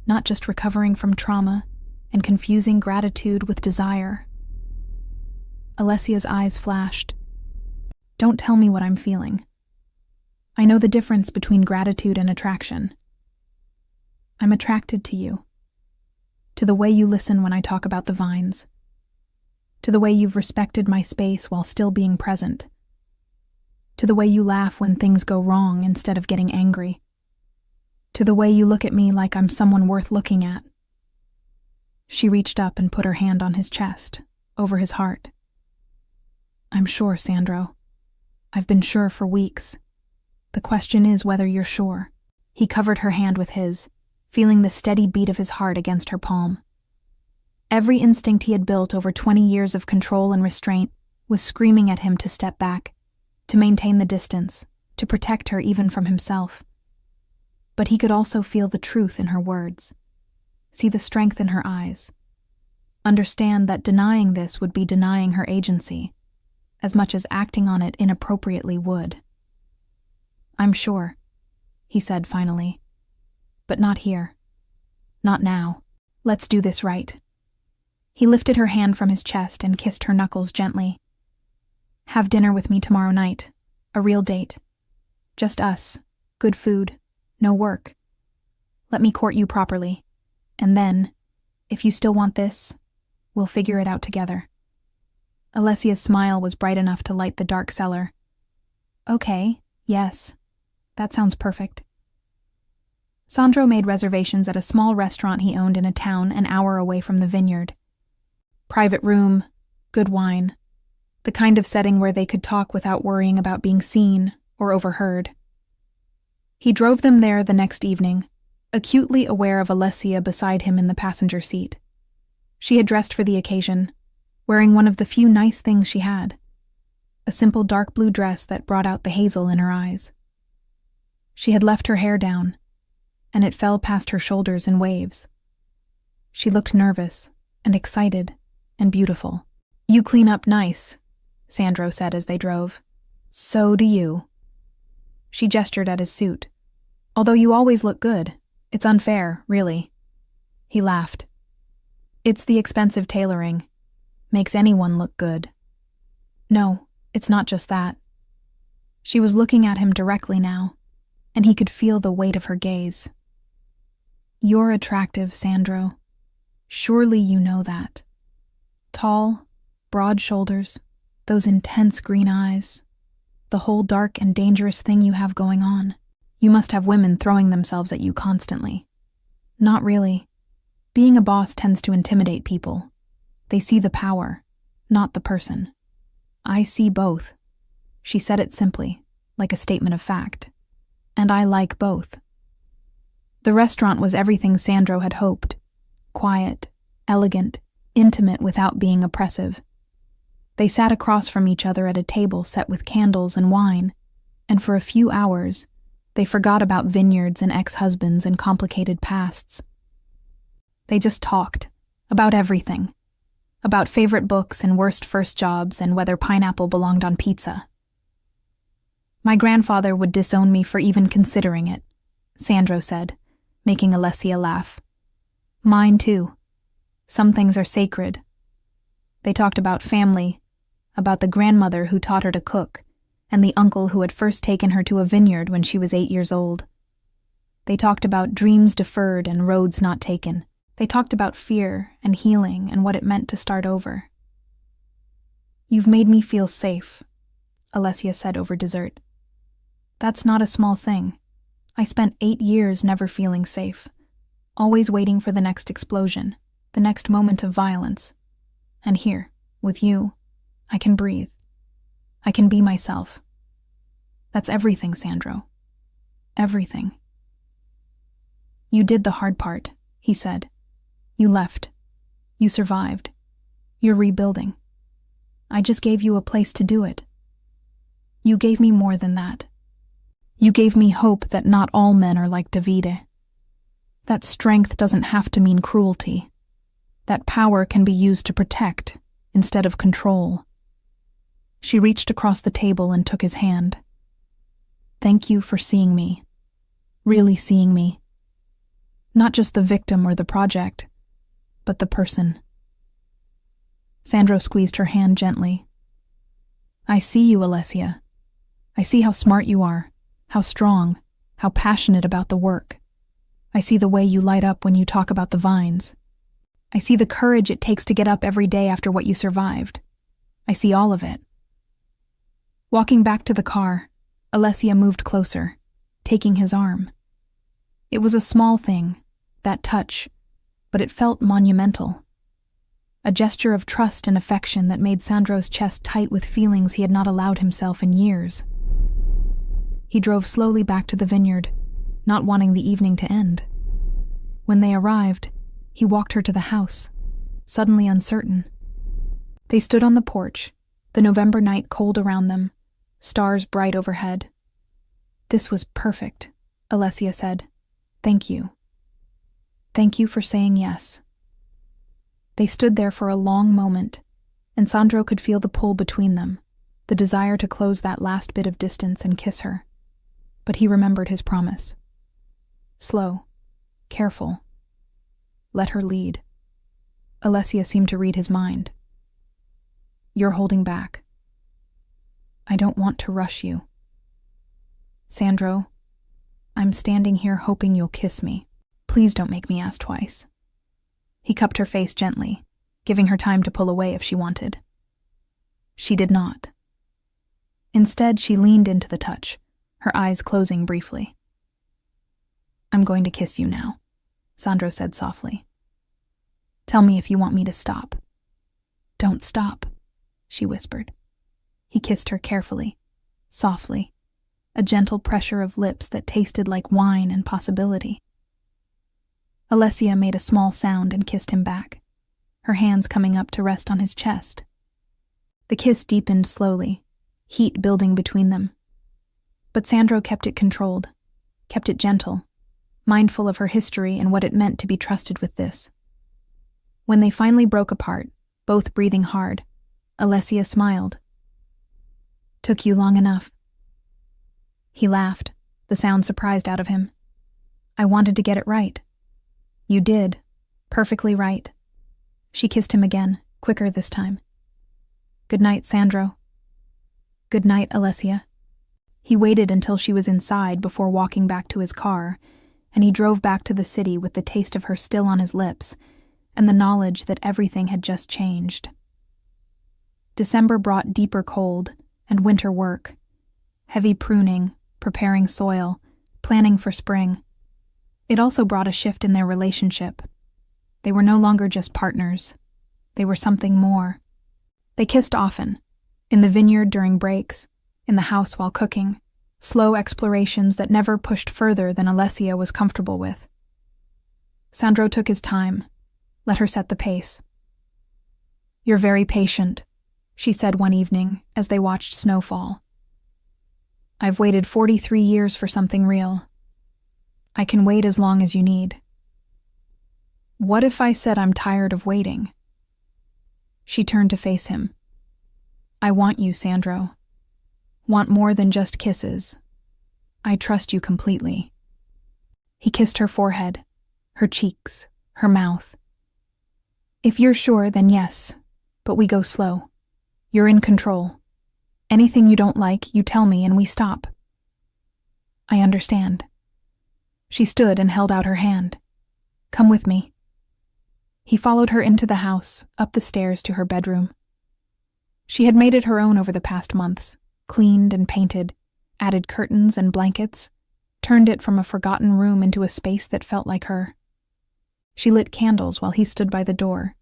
Not just recovering from trauma and confusing gratitude with desire." Alessia's eyes flashed. "Don't tell me what I'm feeling. I know the difference between gratitude and attraction. I'm attracted to you. To the way you listen when I talk about the vines. To the way you've respected my space while still being present. To the way you laugh when things go wrong instead of getting angry. To the way you look at me like I'm someone worth looking at." She reached up and put her hand on his chest, over his heart. "I'm sure, Sandro. I've been sure for weeks. The question is whether you're sure." He covered her hand with his, feeling the steady beat of his heart against her palm. Every instinct he had built over 20 years of control and restraint was screaming at him to step back, to maintain the distance, to protect her even from himself. But he could also feel the truth in her words, see the strength in her eyes, understand that denying this would be denying her agency, as much as acting on it inappropriately would. "I'm sure," he said finally. "But not here. Not now. Let's do this right." He lifted her hand from his chest and kissed her knuckles gently. "Have dinner with me tomorrow night. A real date. Just us. Good food. No work. Let me court you properly. And then, if you still want this, we'll figure it out together." Alessia's smile was bright enough to light the dark cellar. Okay, yes. That sounds perfect. Sandro made reservations at a small restaurant he owned in a town an hour away from the Vineyard. Private room, good wine, the kind of setting where they could talk without worrying about being seen or overheard. He drove them there the next evening, acutely aware of Alessia beside him in the passenger seat. She had dressed for the occasion, wearing one of the few nice things she had, a simple dark blue dress that brought out the hazel in her eyes. She had left her hair down, and it fell past her shoulders in waves. She looked nervous and excited and beautiful. "You clean up nice," Sandro said as they drove. "So do you." She gestured at his suit. "Although you always look good. It's unfair, really." He laughed. "It's the expensive tailoring. Makes anyone look good." "No, it's not just that." She was looking at him directly now, and he could feel the weight of her gaze. "You're attractive, Sandro. Surely you know that. Tall, broad shoulders, those intense green eyes, the whole dark and dangerous thing you have going on. You must have women throwing themselves at you constantly." "Not really. Being a boss tends to intimidate people. They see the power, not the person. I see both." She said it simply, like a statement of fact. "And I like both." The restaurant was everything Sandro had hoped. Quiet, elegant, intimate without being oppressive. They sat across from each other at a table set with candles and wine, and for a few hours, they forgot about vineyards and ex-husbands and complicated pasts. They just talked, about everything. About favorite books and worst first jobs and whether pineapple belonged on pizza. "My grandfather would disown me for even considering it," Sandro said, making Alessia laugh. "Mine too. Some things are sacred." They talked about family, about the grandmother who taught her to cook, and the uncle who had first taken her to a vineyard when she was 8 years old. They talked about dreams deferred and roads not taken. They talked about fear and healing and what it meant to start over. "You've made me feel safe," Alessia said over dessert. "That's not a small thing. I spent 8 years never feeling safe, always waiting for the next explosion, the next moment of violence. And here, with you, I can breathe. I can be myself. That's everything, Sandro. Everything." "You did the hard part," he said. "You left. You survived. You're rebuilding. I just gave you a place to do it. You gave me more than that. You gave me hope that not all men are like Davide. That strength doesn't have to mean cruelty. That power can be used to protect instead of control." She reached across the table and took his hand. "Thank you for seeing me. Really seeing me. Not just the victim or the project, but the person." Sandro squeezed her hand gently. "I see you, Alessia. I see how smart you are, how strong, how passionate about the work. I see the way you light up when you talk about the vines. I see the courage it takes to get up every day after what you survived. I see all of it." Walking back to the car, Alessia moved closer, taking his arm. It was a small thing, that touch, but it felt monumental. A gesture of trust and affection that made Sandro's chest tight with feelings he had not allowed himself in years. He drove slowly back to the vineyard, not wanting the evening to end. When they arrived, he walked her to the house, suddenly uncertain. They stood on the porch, the November night cold around them, stars bright overhead. "This was perfect," Alessia said. "Thank you. Thank you for saying yes." They stood there for a long moment, and Sandro could feel the pull between them, the desire to close that last bit of distance and kiss her. But he remembered his promise. Slow, careful. Let her lead. Alessia seemed to read his mind. "You're holding back. I don't want to rush you. Sandro, I'm standing here hoping you'll kiss me. Please don't make me ask twice." He cupped her face gently, giving her time to pull away if she wanted. She did not. Instead, she leaned into the touch, her eyes closing briefly. "I'm going to kiss you now," Sandro said softly. "Tell me if you want me to stop." "Don't stop," she whispered. He kissed her carefully, softly, a gentle pressure of lips that tasted like wine and possibility. Alessia made a small sound and kissed him back, her hands coming up to rest on his chest. The kiss deepened slowly, heat building between them. But Sandro kept it controlled, kept it gentle, mindful of her history and what it meant to be trusted with this. When they finally broke apart, both breathing hard, Alessia smiled. "Took you long enough." He laughed, the sound surprised out of him. "I wanted to get it right." "You did. Perfectly right." She kissed him again, quicker this time. "Good night, Sandro." "Good night, Alessia." He waited until she was inside before walking back to his car, and he drove back to the city with the taste of her still on his lips and the knowledge that everything had just changed. December brought deeper cold and winter work, heavy pruning, preparing soil, planning for spring. It also brought a shift in their relationship. They were no longer just partners. They were something more. They kissed often, in the vineyard during breaks, in the house while cooking, slow explorations that never pushed further than Alessia was comfortable with. Sandro took his time, let her set the pace. "You're very patient," she said one evening as they watched snow fall. "I've waited 43 years for something real. I can wait as long as you need." "What if I said I'm tired of waiting?" She turned to face him. "I want you, Sandro. Want more than just kisses. I trust you completely." He kissed her forehead, her cheeks, her mouth. "If you're sure, then yes, but we go slow. You're in control. Anything you don't like, you tell me and we stop." "I understand." She stood and held out her hand. "Come with me." He followed her into the house, up the stairs to her bedroom. She had made it her own over the past months, cleaned and painted, added curtains and blankets, turned it from a forgotten room into a space that felt like her. She lit candles while he stood by the door,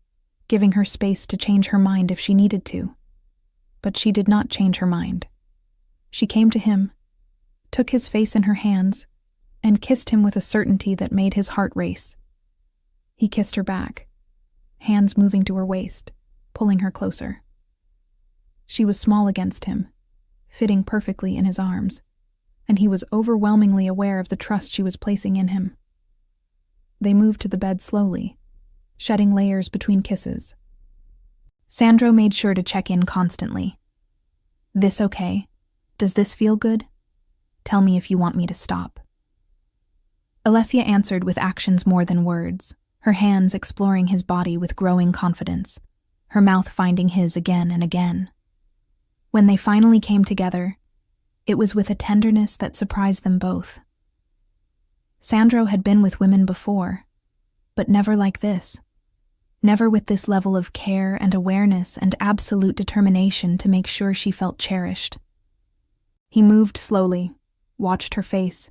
giving her space to change her mind if she needed to. But she did not change her mind. She came to him, took his face in her hands, and kissed him with a certainty that made his heart race. He kissed her back, hands moving to her waist, pulling her closer. She was small against him, fitting perfectly in his arms, and he was overwhelmingly aware of the trust she was placing in him. They moved to the bed slowly, shedding layers between kisses. Sandro made sure to check in constantly. "This okay? Does this feel good? Tell me if you want me to stop." Alessia answered with actions more than words, her hands exploring his body with growing confidence, her mouth finding his again and again. When they finally came together, it was with a tenderness that surprised them both. Sandro had been with women before, but never like this. Never with this level of care and awareness and absolute determination to make sure she felt cherished. He moved slowly, watched her face,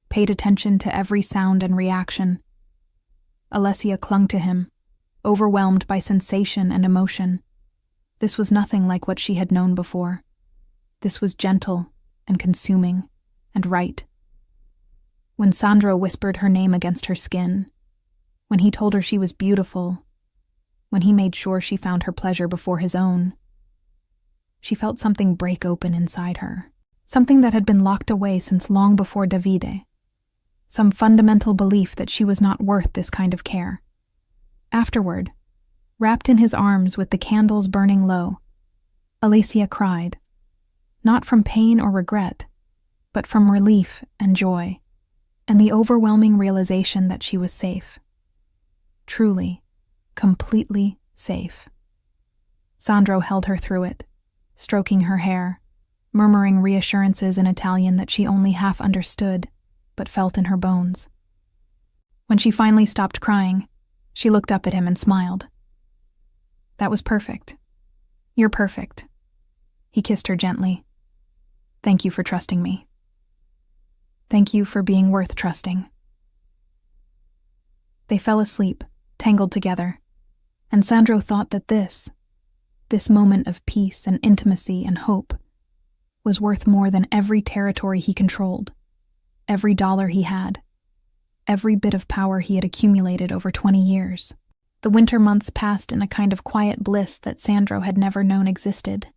paid attention to every sound and reaction. Alessia clung to him, overwhelmed by sensation and emotion. This was nothing like what she had known before. This was gentle and consuming and right. When Sandro whispered her name against her skin, when he told her she was beautiful, when he made sure she found her pleasure before his own, she felt something break open inside her, something that had been locked away since long before Davide, some fundamental belief that she was not worth this kind of care. Afterward, wrapped in his arms with the candles burning low, Alessia cried, not from pain or regret, but from relief and joy, and the overwhelming realization that she was safe. Truly, completely safe. Sandro held her through it, stroking her hair, murmuring reassurances in Italian that she only half understood, but felt in her bones. When she finally stopped crying, she looked up at him and smiled. "That was perfect. You're perfect." He kissed her gently. Thank you for trusting me. Thank you for being worth trusting." They fell asleep, tangled together, and Sandro thought that this moment of peace and intimacy and hope, was worth more than every territory he controlled, every dollar he had, every bit of power he had accumulated over 20 years. The winter months passed in a kind of quiet bliss that Sandro had never known existed.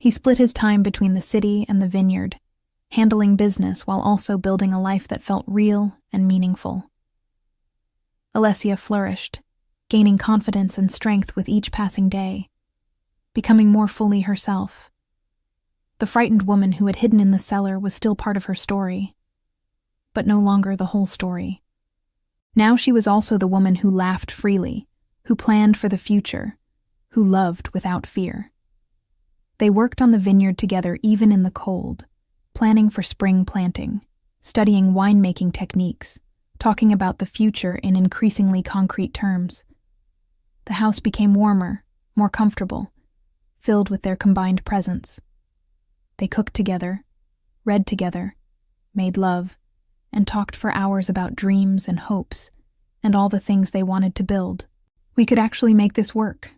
He split his time between the city and the vineyard, handling business while also building a life that felt real and meaningful. Alessia flourished, gaining confidence and strength with each passing day, becoming more fully herself. The frightened woman who had hidden in the cellar was still part of her story, but no longer the whole story. Now she was also the woman who laughed freely, who planned for the future, who loved without fear. They worked on the vineyard together even in the cold, planning for spring planting, studying winemaking techniques, talking about the future in increasingly concrete terms. The house became warmer, more comfortable, filled with their combined presence. They cooked together, read together, made love, and talked for hours about dreams and hopes, and all the things they wanted to build. "We could actually make this work,"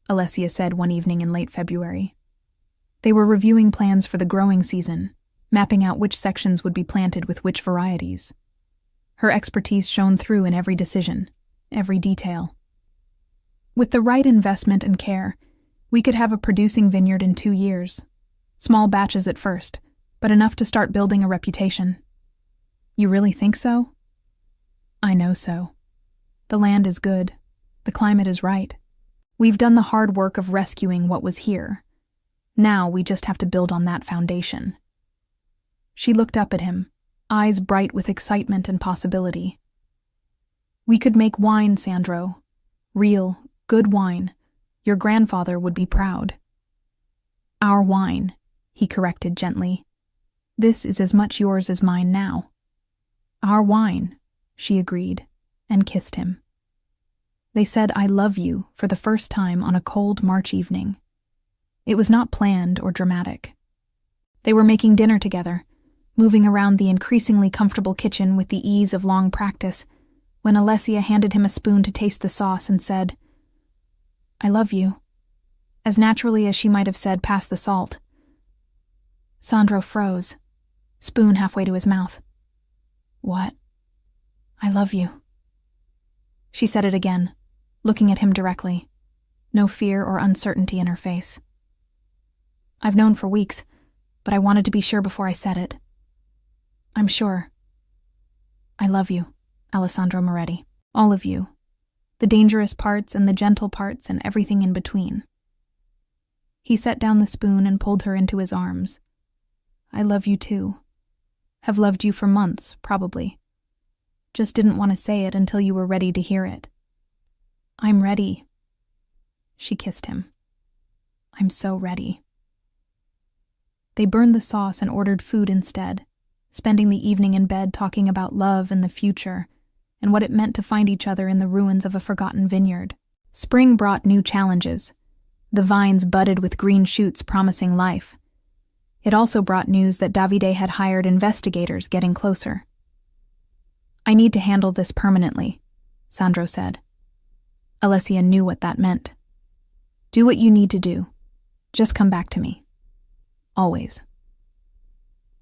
Alessia said one evening in late February. They were reviewing plans for the growing season, mapping out which sections would be planted with which varieties. Her expertise shone through in every decision, every detail. "With the right investment and care, we could have a producing vineyard in 2 years. Small batches at first, but enough to start building a reputation." "You really think so?" "I know so. The land is good. The climate is right. We've done the hard work of rescuing what was here. Now we just have to build on that foundation." She looked up at him, eyes bright with excitement and possibility. "We could make wine, Sandro. Real, good wine. Your grandfather would be proud." "Our wine," he corrected gently. "This is as much yours as mine now." "Our wine," she agreed, and kissed him. They said "I love you" for the first time on a cold March evening. It was not planned or dramatic. They were making dinner together, moving around the increasingly comfortable kitchen with the ease of long practice, when Alessia handed him a spoon to taste the sauce and said, "I love you," as naturally as she might have said "pass the salt." Sandro froze, spoon halfway to his mouth. "What?" "I love you." She said it again, looking at him directly, no fear or uncertainty in her face. "I've known for weeks, but I wanted to be sure before I said it. I'm sure. I love you, Alessandro Moretti. All of you. The dangerous parts and the gentle parts and everything in between." He set down the spoon and pulled her into his arms. "I love you too. Have loved you for months, probably. Just didn't want to say it until you were ready to hear it." "I'm ready." She kissed him. "I'm so ready." They burned the sauce and ordered food instead, spending the evening in bed talking about love and the future, and what it meant to find each other in the ruins of a forgotten vineyard. Spring brought new challenges. The vines budded with green shoots promising life. It also brought news that Davide had hired investigators getting closer. "I need to handle this permanently," Sandro said. Alessia knew what that meant. "Do what you need to do. Just come back to me. Always."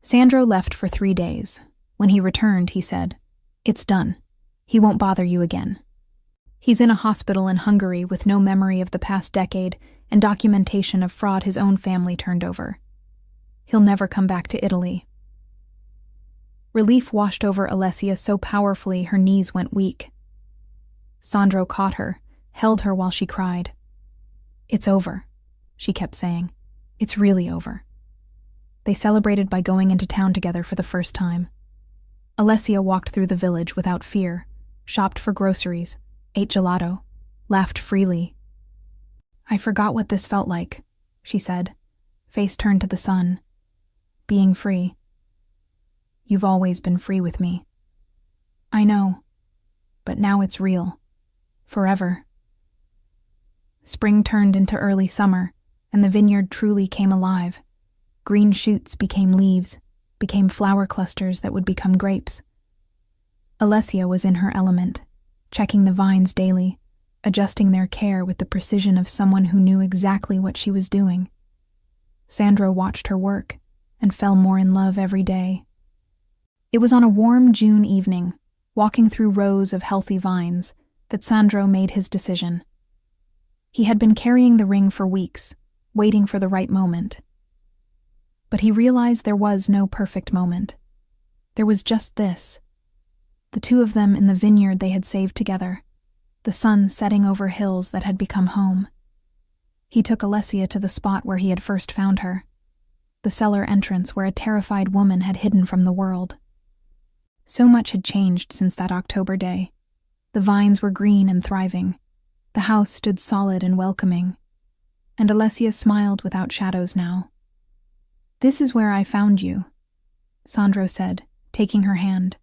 Sandro left for 3 days. When he returned, he said, "It's done. He won't bother you again. He's in a hospital in Hungary with no memory of the past decade and documentation of fraud his own family turned over. He'll never come back to Italy." Relief washed over Alessia so powerfully her knees went weak. Sandro caught her, held her while she cried. "It's over," she kept saying. "It's really over." They celebrated by going into town together for the first time. Alessia walked through the village without fear, shopped for groceries, ate gelato, laughed freely. "I forgot what this felt like," she said, face turned to the sun. "Being free. You've always been free with me." "I know, but now it's real. Forever." Spring turned into early summer, and the vineyard truly came alive. Green shoots became leaves, became flower clusters that would become grapes. Alessia was in her element, checking the vines daily, adjusting their care with the precision of someone who knew exactly what she was doing. Sandro watched her work and fell more in love every day. It was on a warm June evening, walking through rows of healthy vines, that Sandro made his decision. He had been carrying the ring for weeks, waiting for the right moment. But he realized there was no perfect moment. There was just this. The two of them in the vineyard they had saved together, the sun setting over hills that had become home. He took Alessia to the spot where he had first found her, the cellar entrance where a terrified woman had hidden from the world. So much had changed since that October day. The vines were green and thriving. The house stood solid and welcoming. And Alessia smiled without shadows now. "This is where I found you," Sandro said, taking her hand.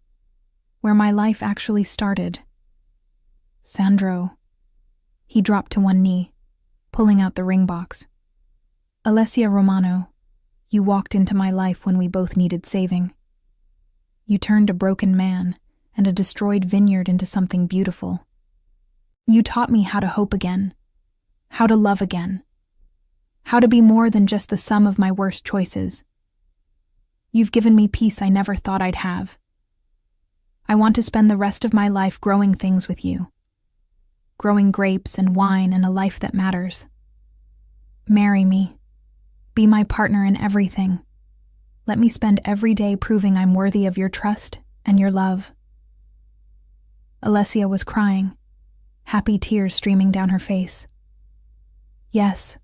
"Where my life actually started." "Sandro." He dropped to one knee, pulling out the ring box. "Alessia Romano, you walked into my life when we both needed saving. You turned a broken man and a destroyed vineyard into something beautiful. You taught me how to hope again, how to love again, how to be more than just the sum of my worst choices. You've given me peace I never thought I'd have. I want to spend the rest of my life growing things with you. Growing grapes and wine and a life that matters. Marry me. Be my partner in everything. Let me spend every day proving I'm worthy of your trust and your love." Alessia was crying, happy tears streaming down her face. "Yes.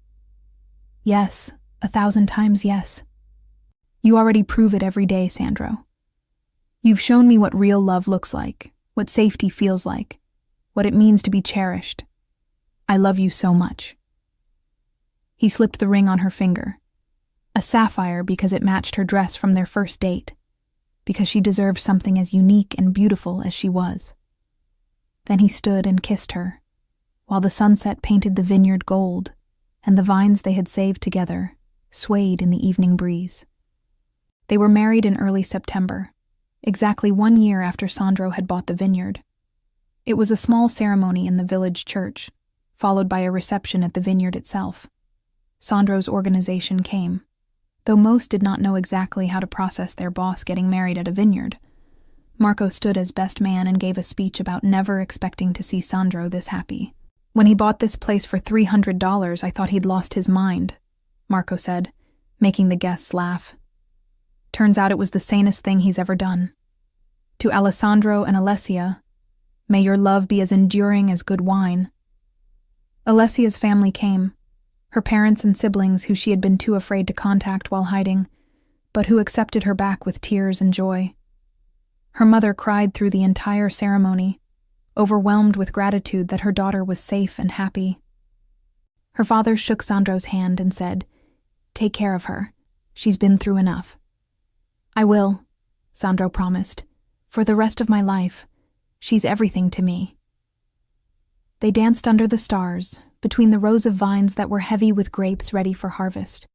Yes, 1,000 times yes. You already prove it every day, Sandro. You've shown me what real love looks like, what safety feels like, what it means to be cherished. I love you so much." He slipped the ring on her finger, a sapphire because it matched her dress from their first date, because she deserved something as unique and beautiful as she was. Then he stood and kissed her, while the sunset painted the vineyard gold, and the vines they had saved together swayed in the evening breeze. They were married in early September, exactly 1 year after Sandro had bought the vineyard. It was a small ceremony in the village church, followed by a reception at the vineyard itself. Sandro's organization came, though most did not know exactly how to process their boss getting married at a vineyard. Marco stood as best man and gave a speech about never expecting to see Sandro this happy. "When he bought this place for $300, I thought he'd lost his mind," Marco said, making the guests laugh. "Turns out it was the sanest thing he's ever done. To Alessandro and Alessia, may your love be as enduring as good wine." Alessia's family came, her parents and siblings who she had been too afraid to contact while hiding, but who accepted her back with tears and joy. Her mother cried through the entire ceremony, overwhelmed with gratitude that her daughter was safe and happy. Her father shook Sandro's hand and said, "Take care of her. She's been through enough." "I will," Sandro promised. "For the rest of my life. She's everything to me." They danced under the stars, between the rows of vines that were heavy with grapes ready for harvest.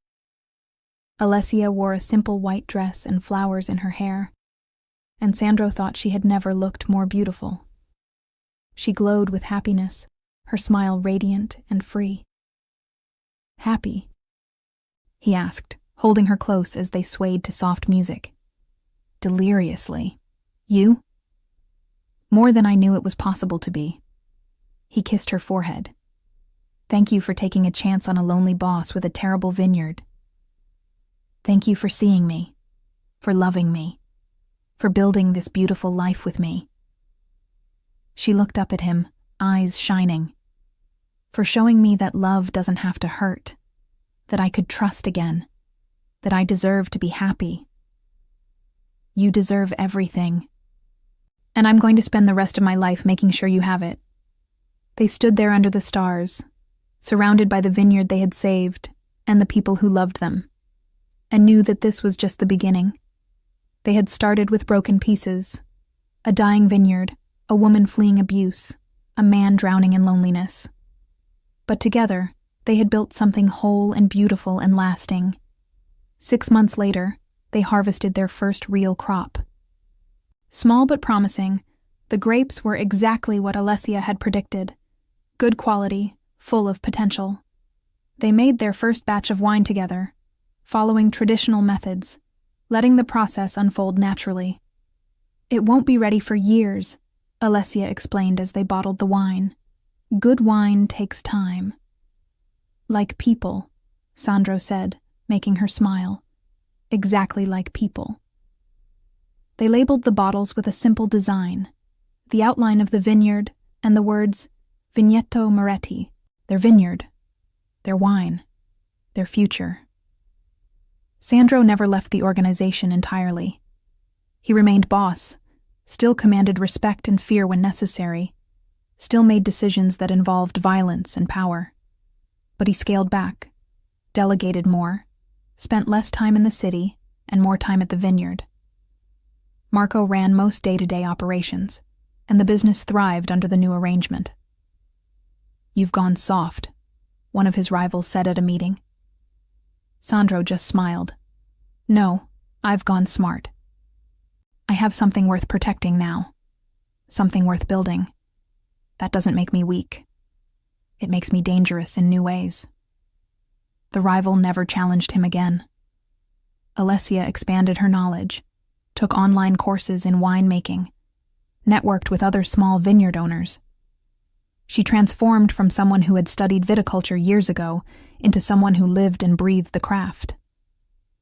Alessia wore a simple white dress and flowers in her hair, and Sandro thought she had never looked more beautiful. She glowed with happiness, her smile radiant and free. "Happy?" he asked, holding her close as they swayed to soft music. "Deliriously. You?" "More than I knew it was possible to be." He kissed her forehead. "Thank you for taking a chance on a lonely boss with a terrible vineyard. Thank you for seeing me, for loving me, for building this beautiful life with me." She looked up at him, eyes shining. "For showing me that love doesn't have to hurt, that I could trust again, that I deserve to be happy. You deserve everything. And I'm going to spend the rest of my life making sure you have it." They stood there under the stars, surrounded by the vineyard they had saved and the people who loved them, and knew that this was just the beginning. They had started with broken pieces, a dying vineyard, a woman fleeing abuse, a man drowning in loneliness. But together, they had built something whole and beautiful and lasting. 6 months later, they harvested their first real crop. Small but promising, the grapes were exactly what Alessia had predicted. Good quality, full of potential. They made their first batch of wine together, following traditional methods, letting the process unfold naturally. It won't be ready for years, Alessia explained as they bottled the wine. Good wine takes time. Like people, Sandro said, making her smile. Exactly like people. They labeled the bottles with a simple design, the outline of the vineyard and the words Vigneto Moretti, their vineyard, their wine, their future. Sandro never left the organization entirely. He remained boss, still commanded respect and fear when necessary, still made decisions that involved violence and power. But he scaled back, delegated more, spent less time in the city and more time at the vineyard. Marco ran most day-to-day operations, and the business thrived under the new arrangement. "You've gone soft," one of his rivals said at a meeting. Sandro just smiled. "No, I've gone smart. I have something worth protecting now. Something worth building. That doesn't make me weak. It makes me dangerous in new ways." The rival never challenged him again. Alessia expanded her knowledge, took online courses in winemaking, networked with other small vineyard owners. She transformed from someone who had studied viticulture years ago into someone who lived and breathed the craft.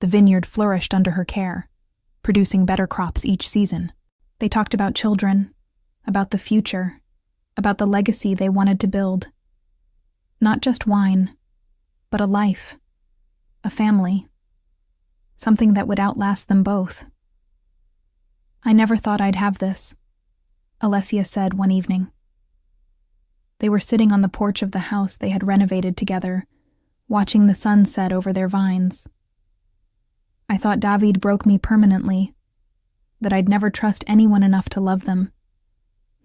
The vineyard flourished under her care, producing better crops each season. They talked about children, about the future, about the legacy they wanted to build. Not just wine, but a life, a family, something that would outlast them both. "I never thought I'd have this," Alessia said one evening. They were sitting on the porch of the house they had renovated together, watching the sun set over their vines. "I thought David broke me permanently, that I'd never trust anyone enough to love them,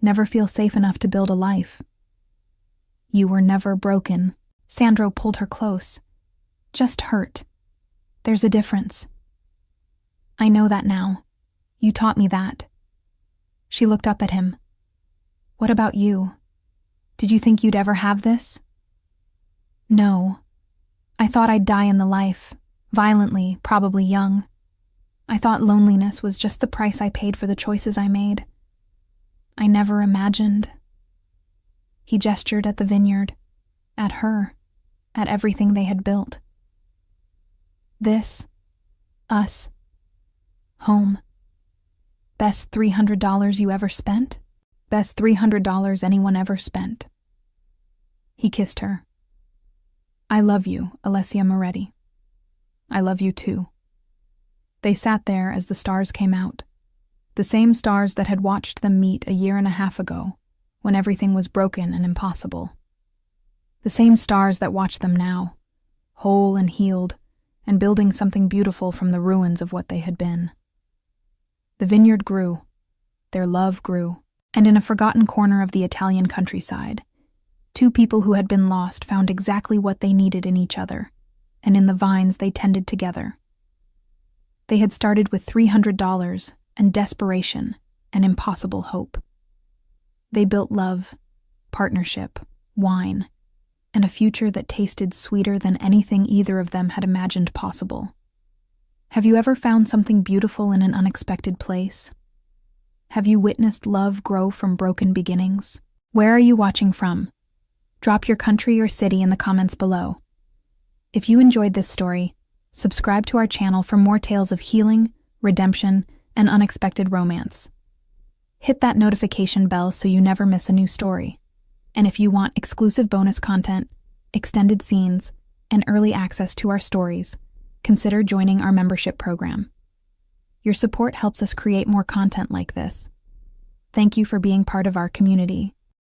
never feel safe enough to build a life." "You were never broken." Sandro pulled her close. "Just hurt. There's a difference." "I know that now. You taught me that." She looked up at him. "What about you? Did you think you'd ever have this?" "No. I thought I'd die in the life, violently, probably young. I thought loneliness was just the price I paid for the choices I made. I never imagined." He gestured at the vineyard, at her, at everything they had built. "This, us, home. Best $300 you ever spent? Best $300 anyone ever spent." He kissed her. "I love you, Alessia Moretti. I love you too." They sat there as the stars came out, the same stars that had watched them meet a year and a half ago, when everything was broken and impossible. The same stars that watched them now, whole and healed, and building something beautiful from the ruins of what they had been. The vineyard grew, their love grew, and in a forgotten corner of the Italian countryside, two people who had been lost found exactly what they needed in each other, and in the vines they tended together. They had started with $300 and desperation and impossible hope. They built love, partnership, wine, and a future that tasted sweeter than anything either of them had imagined possible. Have you ever found something beautiful in an unexpected place? Have you witnessed love grow from broken beginnings? Where are you watching from? Drop your country or city in the comments below. If you enjoyed this story, subscribe to our channel for more tales of healing, redemption, and unexpected romance. Hit that notification bell so you never miss a new story. And if you want exclusive bonus content, extended scenes, and early access to our stories, consider joining our membership program. Your support helps us create more content like this. Thank you for being part of our community.